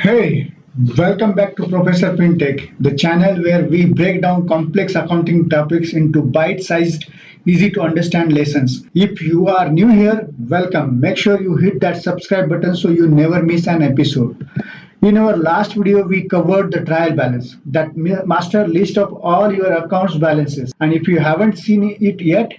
Hey, welcome back to Professor FinTech, the channel where we break down complex accounting topics into bite sized, easy to understand lessons. If you are new here, welcome. Make sure you hit that subscribe button so you never miss an episode. In our last video, we covered the trial balance, that master list of all your accounts balances. And if you haven't seen it yet,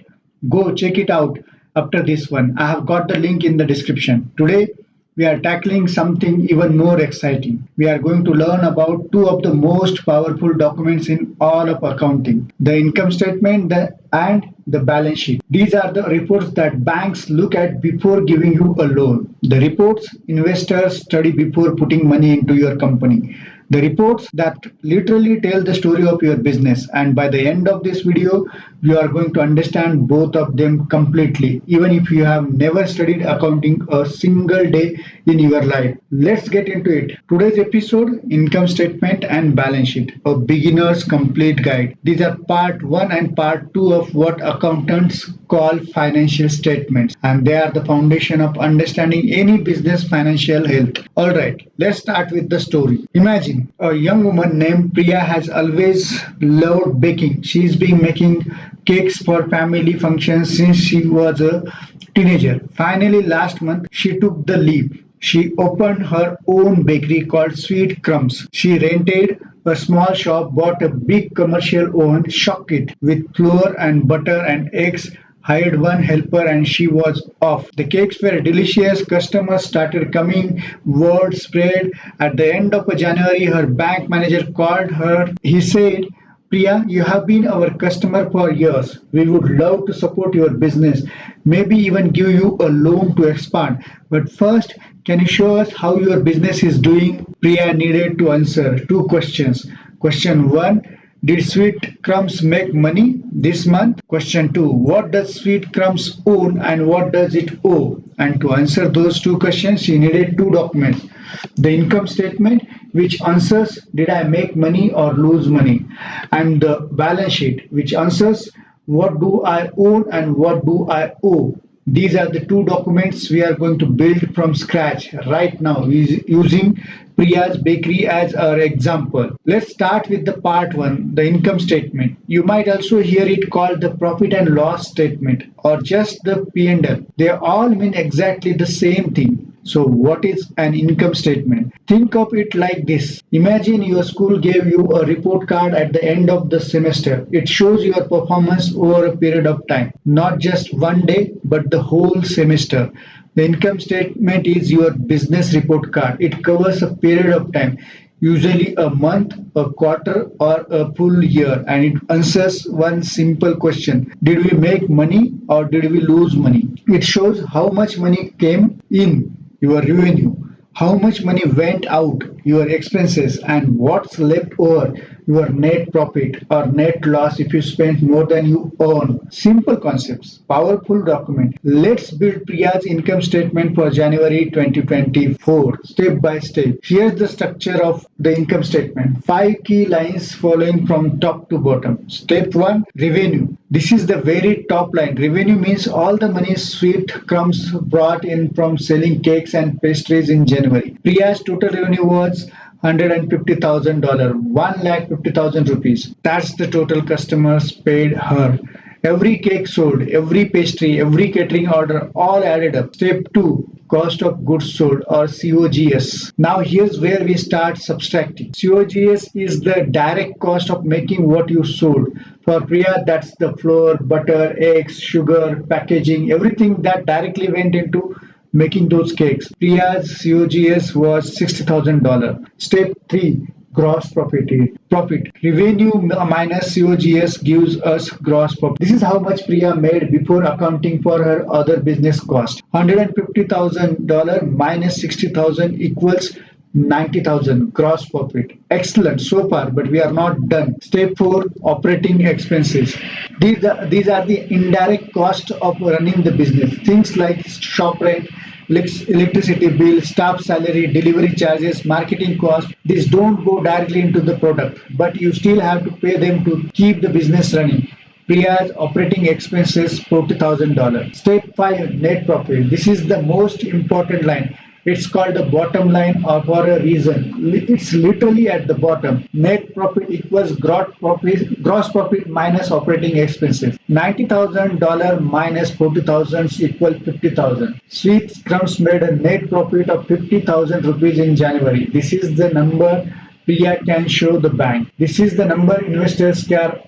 go check it out after this one. I have got the link in the description. Today, we are tackling something even more exciting. We are going to learn about two of the most powerful documents in all of accounting, the income statement and the balance sheet. These are the reports that banks look at before giving you a loan. The reports investors study before putting money into your company. The reports that literally tell the story of your business. And by the end of this video, you are going to understand both of them completely, even if you have never studied accounting a single day in your life. Let's get into it. Today's episode, income statement and balance sheet, a beginner's complete guide. These are part 1 and part 2 of what accountants call financial statements, and they are the foundation of understanding any business financial health. Alright, let's start with the story. Imagine a young woman named Priya has always loved baking. She's been making cakes for family functions since she was a teenager. Finally, last month, she took the leap. She opened her own bakery called Sweet Crumbs. She rented a small shop, bought a big commercial oven, shocked it with flour and butter and eggs, hired one helper, and she was off. The cakes were delicious, customers started coming, word spread. At the end of January, her bank manager called her. He said, Priya, you have been our customer for years. We would love to support your business, maybe even give you a loan to expand. But first, can you show us how your business is doing? Priya needed to answer two questions. Question 1, did Sweet Crumbs make money this month? Question 2, what does Sweet Crumbs own and what does it owe? And to answer those two questions, she needed two documents. The income statement, which answers did I make money or lose money, and the balance sheet, which answers what do I own and what do I owe. These are the two documents we are going to build from scratch right now using Priya's bakery as our example. Let's start with the part 1, the income statement. You might also hear it called the profit and loss statement or just the P&L. They all mean exactly the same thing. So what is an income statement? Think of it like this. Imagine your school gave you a report card at the end of the semester. It shows your performance over a period of time, not just one day, but the whole semester. The income statement is your business report card. It covers a period of time, usually a month, a quarter, or a full year, and it answers one simple question. Did we make money or did we lose money? It shows how much money came in, your revenue, how much money went out, your expenses, and what's left over, your net profit or net loss if you spent more than you earn. Simple concepts, powerful document. Let's build Priya's income statement for January 2024 step by step. Here's the structure of the income statement. 5 key lines following from top to bottom. Step 1, revenue. This is the very top line. Revenue means all the money Sweet Crumbs brought in from selling cakes and pastries in January. Priya's total revenue was $150,000, 1,50,000 rupees. That's the total customers paid her. Every cake sold, every pastry, every catering order, all added up. Step 2, cost of goods sold or COGS. Now here's where we start subtracting. COGS is the direct cost of making what you sold. For Priya, that's the flour, butter, eggs, sugar, packaging, everything that directly went into making those cakes. Priya's COGS was $60,000. Step 3, gross profit. Revenue minus COGS gives us gross profit. This is how much Priya made before accounting for her other business cost. $150,000 minus $60,000 equals 90,000 gross profit. Excellent so far, but we are not done. Step 4, operating expenses. These are the indirect costs of running the business. Things like shop rent, electricity bill, staff salary, delivery charges, marketing costs. These don't go directly into the product, but you still have to pay them to keep the business running. Priya's operating expenses $40,000. Step 5, net profit. This is the most important line. It's called the bottom line or for a reason. It's literally at the bottom. Net profit equals gross profit minus operating expenses. $90,000 minus 40,000 equal 50,000. Sweet Crumbs made a net profit of 50,000 rupees in January. This is the number Priya can show the bank. This is the number investors care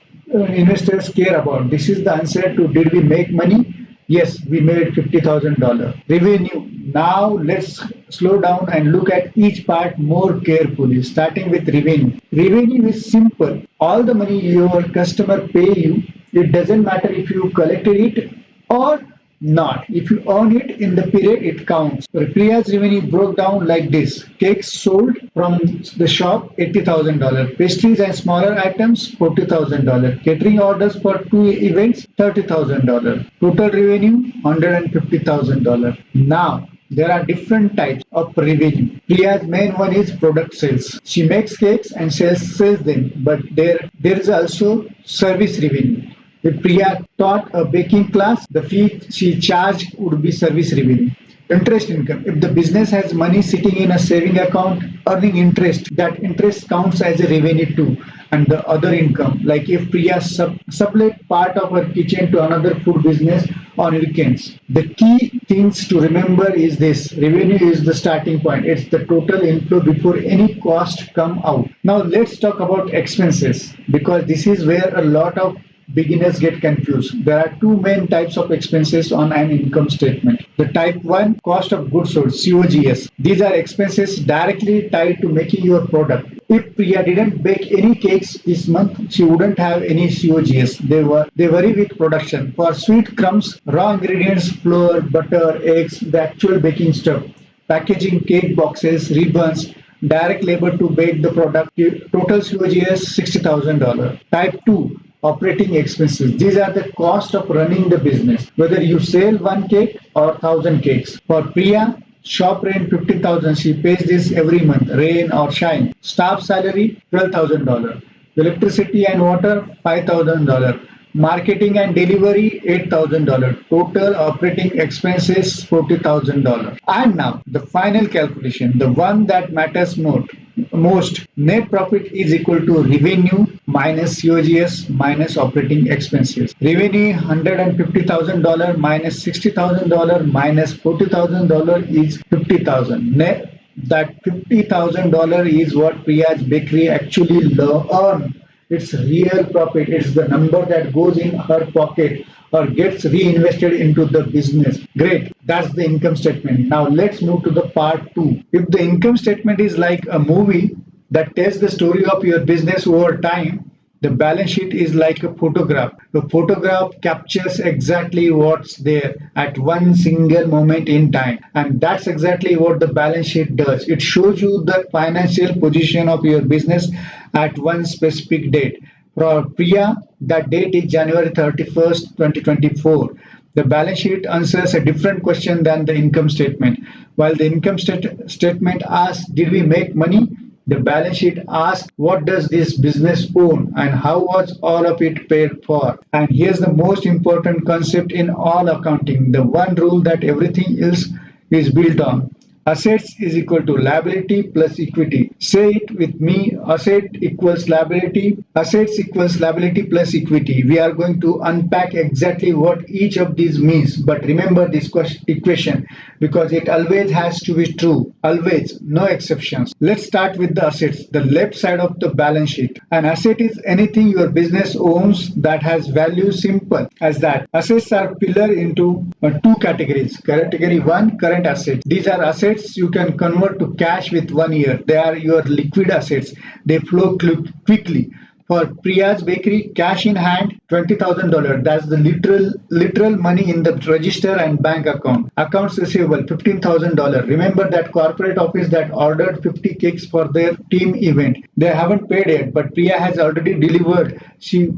about. This is the answer to did we make money? Yes, we made $50,000. Revenue. Now let's slow down and look at each part more carefully, starting with revenue. Revenue is simple. All the money your customer pay you, it doesn't matter if you collected it or not. If you earn it in the period, it counts. Priya's revenue broke down like this. Cakes sold from the shop, $80,000. Pastries and smaller items, $40,000. Catering orders for 2 events, $30,000. Total revenue, $150,000. Now, there are different types of revenue. Priya's main one is product sales. She makes cakes and sells them, but there is also service revenue. If Priya taught a baking class, the fee she charged would be service revenue. Interest income. If the business has money sitting in a saving account earning interest, that interest counts as a revenue too. And the other income, like if Priya sublet part of her kitchen to another food business on weekends. The key things to remember is this: revenue is the starting point. It's the total inflow before any cost come out. Now let's talk about expenses, because this is where a lot of beginners get confused. There are two main types of expenses on an income statement. The type 1, cost of goods sold, COGS. These are expenses directly tied to making your product. If Priya didn't bake any cakes this month, she wouldn't have any COGS. They vary with production. For sweet crumbs, raw ingredients, flour, butter, eggs, the actual baking stuff, packaging, cake boxes, ribbons, direct labor to bake the product. Total COGS $60,000. Type 2, operating expenses. These are the cost of running the business, whether you sell one cake or 1,000 cakes. For Priya, shop rent 15,000. She pays this every month, rain or shine. Staff salary $12,000. Electricity and water $5,000. Marketing and delivery $8,000. Total operating expenses $40,000. And now the final calculation, the one that matters most. Net profit is equal to revenue minus COGS minus operating expenses. Revenue $150,000 minus $60,000 minus $40,000 is 50,000. Net, that $50,000 is what Priya's bakery actually earn. It's real profit. It's the number that goes in her pocket or gets reinvested into the business. Great. That's the income statement. Now let's move to the part 2. If the income statement is like a movie that tells the story of your business over time, the balance sheet is like a photograph. The photograph captures exactly what's there at one single moment in time. And that's exactly what the balance sheet does. It shows you the financial position of your business at one specific date. For Priya, that date is January 31st, 2024. The balance sheet answers a different question than the income statement. While the income statement asks, did we make money? The balance sheet asks, what does this business own and how was all of it paid for? And here's the most important concept in all accounting, the one rule that everything else is built on. Assets is equal to liability plus equity. Say it with me, assets equals liability plus equity. We are going to unpack exactly what each of these means, but remember this equation because it always has to be true, always, no exceptions. Let's start with the assets, the left side of the balance sheet. An asset is anything your business owns that has value, simple as that. Assets are pillar into two categories. Category 1, current assets. These are assets you can convert to cash with 1 year. They are your liquid assets. They flow quickly. For Priya's bakery, cash in hand, $20,000. That's the literal money in the register and bank account. Accounts receivable, $15,000. Remember that corporate office that ordered 50 cakes for their team event. They haven't paid yet, but Priya has already delivered. She's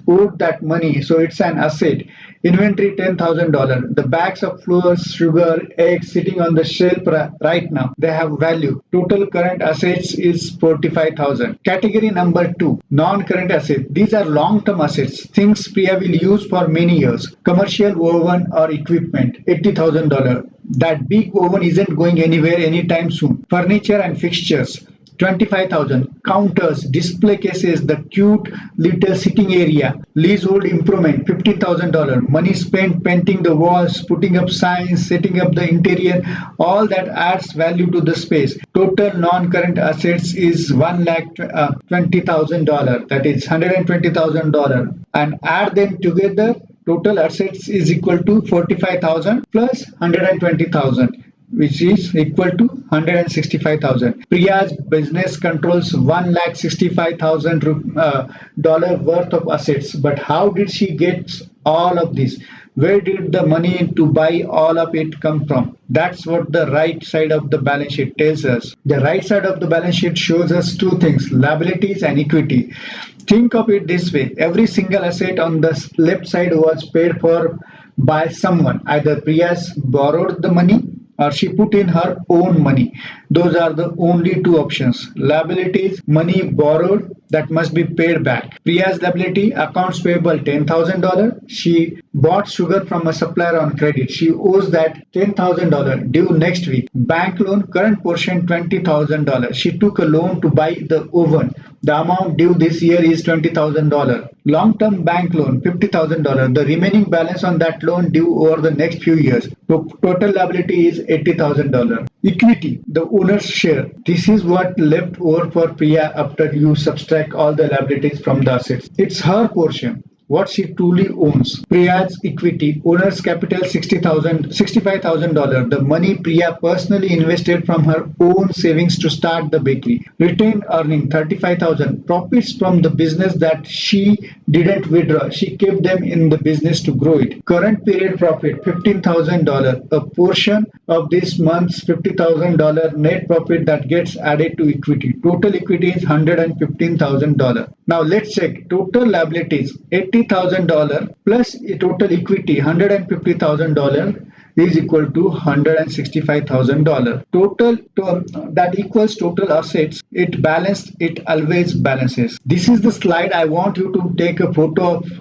owed that money, so it's an asset. Inventory $10,000. The bags of flour, sugar, eggs sitting on the shelf right now, they have value. Total current assets is 45,000. Category number 2, non-current assets. These are long-term assets, things Priya will use for many years. Commercial oven or equipment. $80,000. That big oven isn't going anywhere anytime soon. Furniture and fixtures, 25,000. Counters, display cases, the cute little sitting area. Leasehold improvement, $15,000. Money spent painting the walls, putting up signs, setting up the interior. All that adds value to the space. Total non-current assets is $1,20,000. That is $120,000. And add them together. Total assets is equal to 45,000 plus 120,000, which is equal to 165,000. Priya's business controls 1,65,000 dollar worth of assets. But how did she get all of this? Where did the money to buy all of it come from? That's what the right side of the balance sheet tells us. The right side of the balance sheet shows us two things: liabilities and equity. Think of it this way: every single asset on the left side was paid for by someone. Either Priya's borrowed the money or she put in her own money. Those are the only two options. Liabilities, money borrowed that must be paid back. Priya's liability, accounts payable $10,000. She bought sugar from a supplier on credit. She owes that $10,000 due next week. Bank loan, current portion $20,000. She took a loan to buy the oven. The amount due this year is $20,000. Long-term bank loan, $50,000. The remaining balance on that loan due over the next few years. So total liability is $80,000. Equity, the owner's share. This is what left over for Priya after you subtract all the liabilities from the assets. It's her portion, what she truly owns. Priya's equity, owner's capital $65,000. The money Priya personally invested from her own savings to start the bakery. Retained earning $35,000. Profits from the business that she didn't withdraw. She kept them in the business to grow it. Current period profit $15,000. A portion of this month's $50,000 net profit that gets added to equity. Total equity is $115,000. Now let's check total liabilities. $80,000 plus a total equity $150,000 is equal to $165,000. Total that equals total assets. It balanced. It always balances. This is the slide I want you to take a photo of.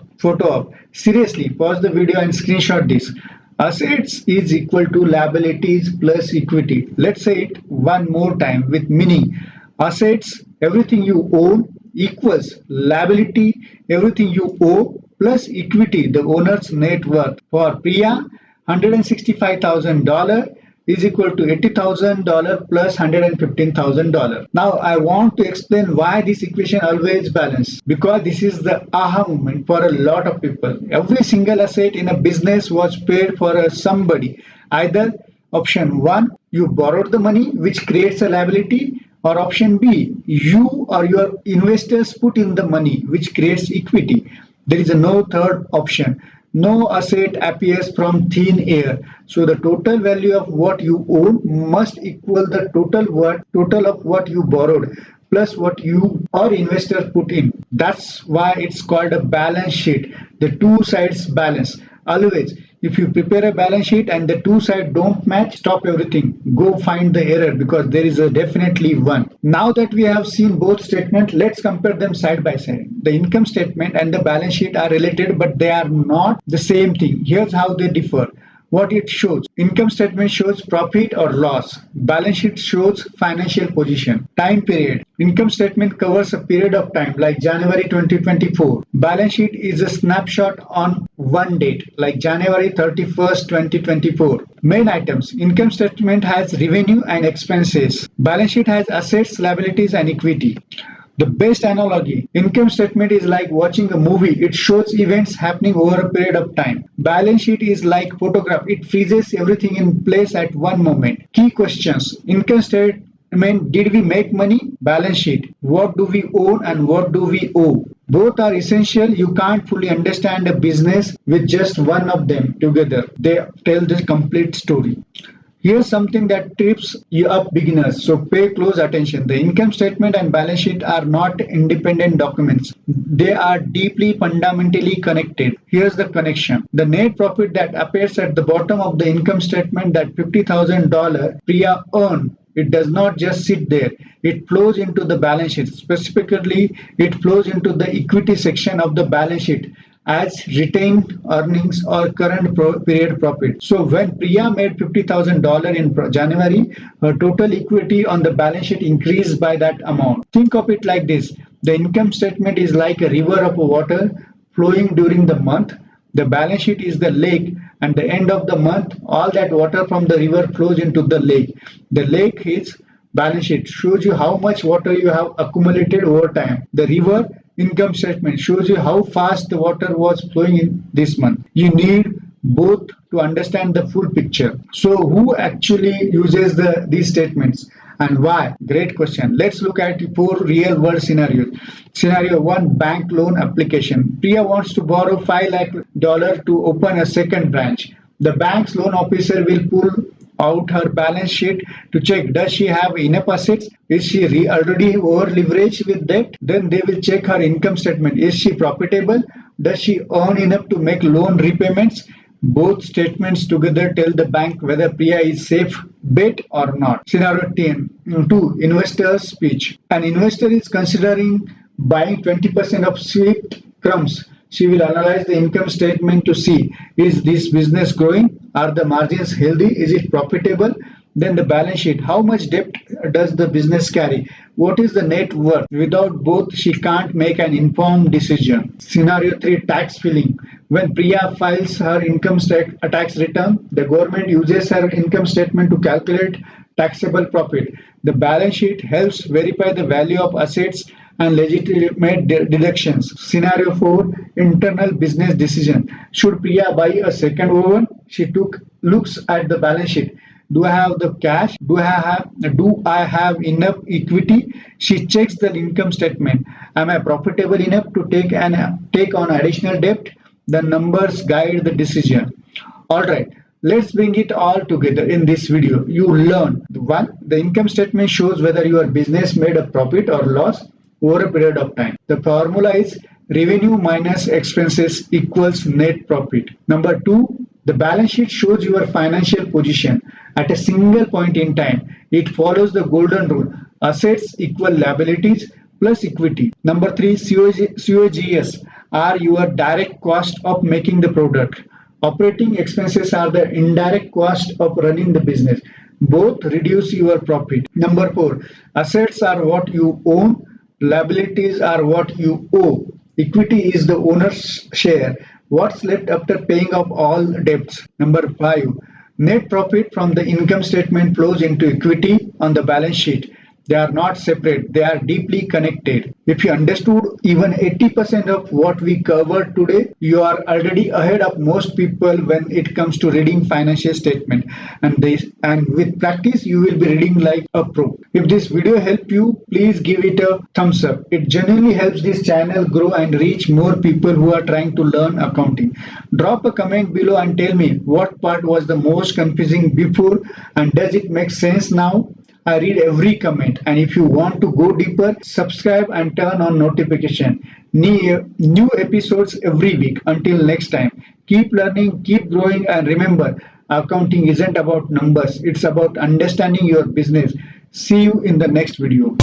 Seriously, pause the video and screenshot this. Assets is equal to liabilities plus equity. Let's say it one more time with meaning. Assets, everything you own, equals liability, everything you owe, plus equity, the owner's net worth. For Priya, $165,000 is equal to $80,000 plus $115,000. Now I want to explain why this equation always balances, because this is the aha moment for a lot of people. Every single asset in a business was paid for somebody. Either option 1, you borrowed the money, which creates a liability, or option B, you or your investors put in the money, which creates equity. There is no third option. No asset appears from thin air. So the total value of what you own must equal the total of what you borrowed plus what you or investors put in. That's why it's called a balance sheet. The two sides balance. Always, if you prepare a balance sheet and the two sides don't match, stop everything. Go find the error, because there is definitely one. Now that we have seen both statements, let's compare them side by side. The income statement and the balance sheet are related, but they are not the same thing. Here's how they differ. What it shows: income statement shows profit or loss. Balance sheet shows financial position. Time period: income statement covers a period of time like January 2024. Balance sheet is a snapshot on one date like January 31st, 2024. Main items: income statement has revenue and expenses. Balance sheet has assets, liabilities, and equity. The best analogy: income statement is like watching a movie. It shows events happening over a period of time. Balance sheet is like photograph. It freezes everything in place at one moment. Key questions: income statement, did we make money? Balance sheet, what do we own and what do we owe? Both are essential. You can't fully understand a business with just one of them together. They tell the complete story. Here's something that trips you up beginners, so pay close attention. The income statement and balance sheet are not independent documents. They are deeply fundamentally connected. Here's the connection. The net profit that appears at the bottom of the income statement, that $50,000 Priya earned, it does not just sit there. It flows into the balance sheet. Specifically, it flows into the equity section of the balance sheet. as retained earnings or current period profit. So when Priya made $50,000 in January, her total equity on the balance sheet increased by that amount. Think of it like this. The income statement is like a river of water flowing during the month. The balance sheet is the lake, and the end of the month, all that water from the river flows into the lake. The lake is balance sheet shows you how much water you have accumulated over time. The river income statement shows you how fast the water was flowing in this month. You need both to understand the full picture. So who actually uses these statements and why? Great question. Let's look at 4 real world scenarios. Scenario 1, bank loan application. Priya wants to borrow $5 lakh to open a second branch. The bank's loan officer will pull out her balance sheet to check, does she have enough assets? Is she already over leveraged with debt? Then they will check her income statement. Is she profitable? Does she earn enough to make loan repayments? Both statements together tell the bank whether Priya is safe bet or not. Scenario 2, investor's speech. An investor is considering buying 20% of sweet crumbs. She will analyze the income statement to see, is this business growing? Are the margins healthy? Is it profitable? Then the balance sheet. How much debt does the business carry? What is the net worth? Without both, she can't make an informed decision. Scenario 3, tax filing. When Priya files her income tax return, the government uses her income statement to calculate taxable profit. The balance sheet helps verify the value of assets and legitimate deductions. Scenario 4, internal business decision. Should Priya buy a second oven? She looks at the balance sheet. Do I have the cash? Do I have enough equity? She checks the income statement. Am I profitable enough to take on additional debt? The numbers guide the decision. Alright, let's bring it all together in this video. You learn. 1. The income statement shows whether your business made a profit or loss over a period of time. The formula is revenue minus expenses equals net profit. Number 2, the balance sheet shows your financial position at a single point in time. It follows the golden rule. Assets equal liabilities plus equity. Number 3, COGS are your direct cost of making the product. Operating expenses are the indirect cost of running the business. Both reduce your profit. Number 4, assets are what you own. Liabilities are what you owe. Equity is the owner's share. What's left after paying off all debts? Number 5. Net profit from the income statement flows into equity on the balance sheet. They are not separate, they are deeply connected. If you understood even 80% of what we covered today, you are already ahead of most people when it comes to reading financial statement. And with practice, you will be reading like a pro. If this video helped you, please give it a thumbs up. It genuinely helps this channel grow and reach more people who are trying to learn accounting. Drop a comment below and tell me what part was the most confusing before and does it make sense now? I read every comment, and if you want to go deeper, subscribe and turn on notification. New episodes every week. Until next time, keep learning, keep growing, and remember, accounting isn't about numbers, it's about understanding your business. See you in the next video.